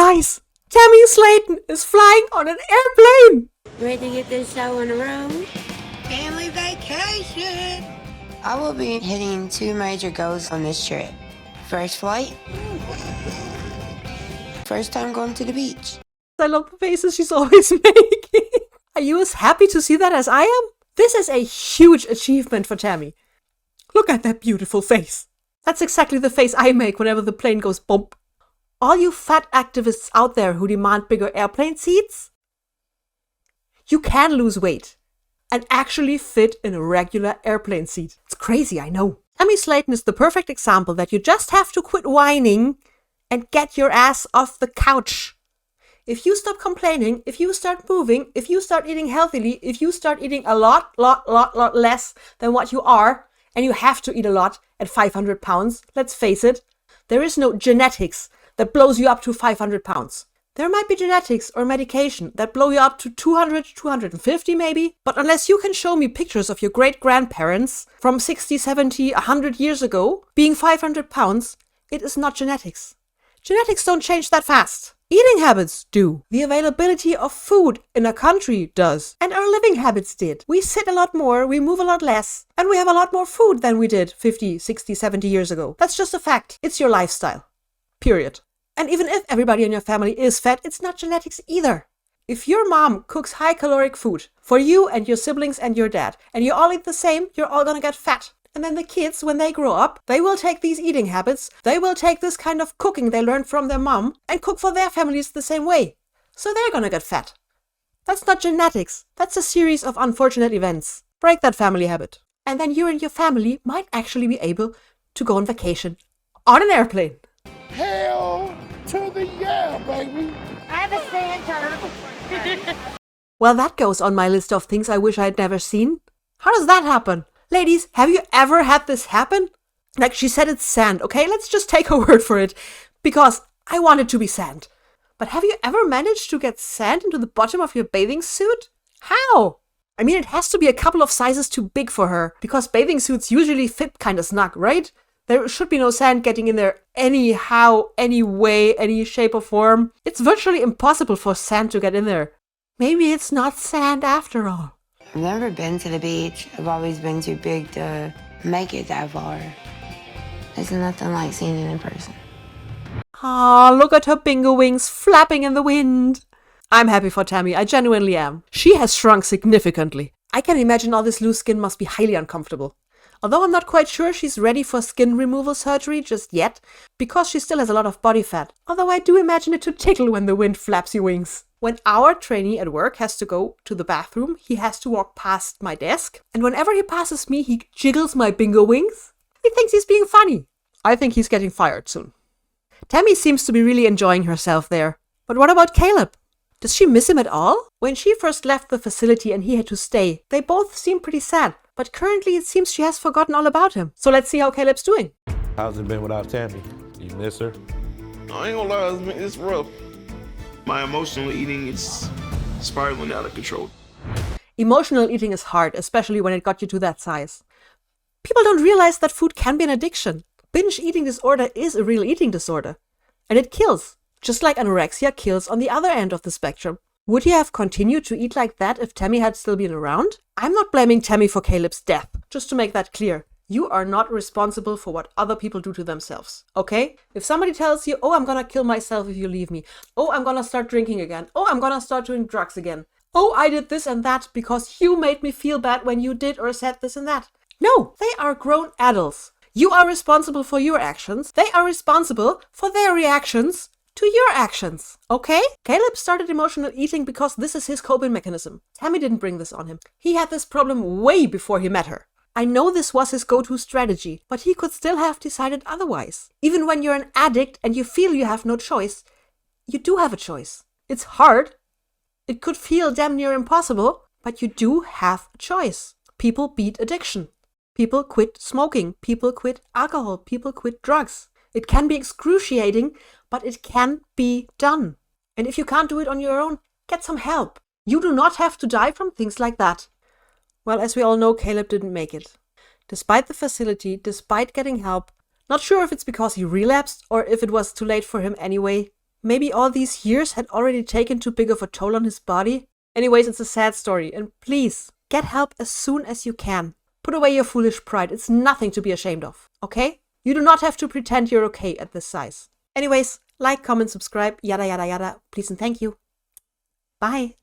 Guys, Tammy Slaton is flying on an airplane! Ready to get this show on the road? Family vacation! I will be hitting 2 major goals on this trip. First flight. First time going to the beach. I love the faces she's always making. Are you as happy to see that as I am? This is a huge achievement for Tammy. Look at that beautiful face. That's exactly the face I make whenever the plane goes bump. All you fat activists out there who demand bigger airplane seats, you can lose weight and actually fit in a regular airplane seat. It's crazy, I know. Tammy Slaton is the perfect example that you just have to quit whining and get your ass off the couch. If you stop complaining, if you start moving, if you start eating healthily, if you start eating a lot less than what you are, and you have to eat a lot at 500 pounds, let's face it, there is no genetics that blows you up to 500 pounds. There might be genetics or medication that blow you up to 200, 250 maybe, but unless you can show me pictures of your great-grandparents from 60, 70, 100 years ago being 500 pounds, it is not genetics. Genetics don't change that fast. Eating habits do. The availability of food in a country does. And our living habits did. We sit a lot more, we move a lot less, and we have a lot more food than we did 50, 60, 70 years ago. That's just a fact. It's your lifestyle. Period. And even if everybody in your family is fat, it's not genetics either. If your mom cooks high-caloric food for you and your siblings and your dad, and you all eat the same, you're all gonna get fat. And then the kids, when they grow up, they will take these eating habits, they will take this kind of cooking they learned from their mom, and cook for their families the same way. So they're gonna get fat. That's not genetics. That's a series of unfortunate events. Break that family habit. And then you and your family might actually be able to go on vacation on an airplane. Hell to the yeah, baby! I have a sand turtle. Well, that goes on my list of things I wish I'd never seen. How does that happen? Ladies, have you ever had this happen? Like, she said it's sand, okay? Let's just take her word for it, because I want it to be sand. But have you ever managed to get sand into the bottom of your bathing suit? How? I mean, it has to be a couple of sizes too big for her, because bathing suits usually fit kind of snug, right? There should be no sand getting in there anyhow, any way, any shape or form. It's virtually impossible for sand to get in there. Maybe it's not sand after all. I've never been to the beach. I've always been too big to make it that far. There's nothing like seeing it in person. Ah, look at her bingo wings flapping in the wind. I'm happy for Tammy, I genuinely am. She has shrunk significantly. I can imagine all this loose skin must be highly uncomfortable. Although I'm not quite sure she's ready for skin removal surgery just yet, because she still has a lot of body fat. Although I do imagine it to tickle when the wind flaps your wings. When our trainee at work has to go to the bathroom, he has to walk past my desk. And whenever he passes me, he jiggles my bingo wings. He thinks he's being funny. I think he's getting fired soon. Tammy seems to be really enjoying herself there. But what about Caleb? Does she miss him at all? When she first left the facility and he had to stay, they both seemed pretty sad. But currently it seems she has forgotten all about him. So let's see how Caleb's doing. How's it been without Tammy? You miss her? I ain't gonna lie, it's rough. My emotional eating is spiraling out of control. Emotional eating is hard, especially when it got you to that size. People don't realize that food can be an addiction. Binge eating disorder is a real eating disorder. And it kills, just like anorexia kills on the other end of the spectrum. Would he have continued to eat like that if Tammy had still been around? I'm not blaming Tammy for Caleb's death, just to make that clear. You are not responsible for what other people do to themselves, okay? If somebody tells you, oh, I'm gonna kill myself if you leave me. Oh, I'm gonna start drinking again. Oh, I'm gonna start doing drugs again. Oh, I did this and that because you made me feel bad when you did or said this and that. No, they are grown adults. You are responsible for your actions. They are responsible for their reactions to your actions, okay? Caleb started emotional eating because this is his coping mechanism. Tammy didn't bring this on him. He had this problem way before he met her. I know this was his go-to strategy, but he could still have decided otherwise. Even when you're an addict and you feel you have no choice, you do have a choice. It's hard. It could feel damn near impossible, but you do have a choice. People beat addiction. People quit smoking. People quit alcohol. People quit drugs. It can be excruciating, but it can be done. And if you can't do it on your own, get some help. You do not have to die from things like that. Well, as we all know, Caleb didn't make it. Despite the facility, despite getting help, not sure if it's because he relapsed or if it was too late for him anyway, Maybe all these years had already taken too big of a toll on his body? Anyways, it's a sad story, and please, get help as soon as you can. Put away your foolish pride, it's nothing to be ashamed of, okay? You do not have to pretend you're okay at this size. Anyways, like, comment, subscribe, yada yada yada, please and thank you. Bye!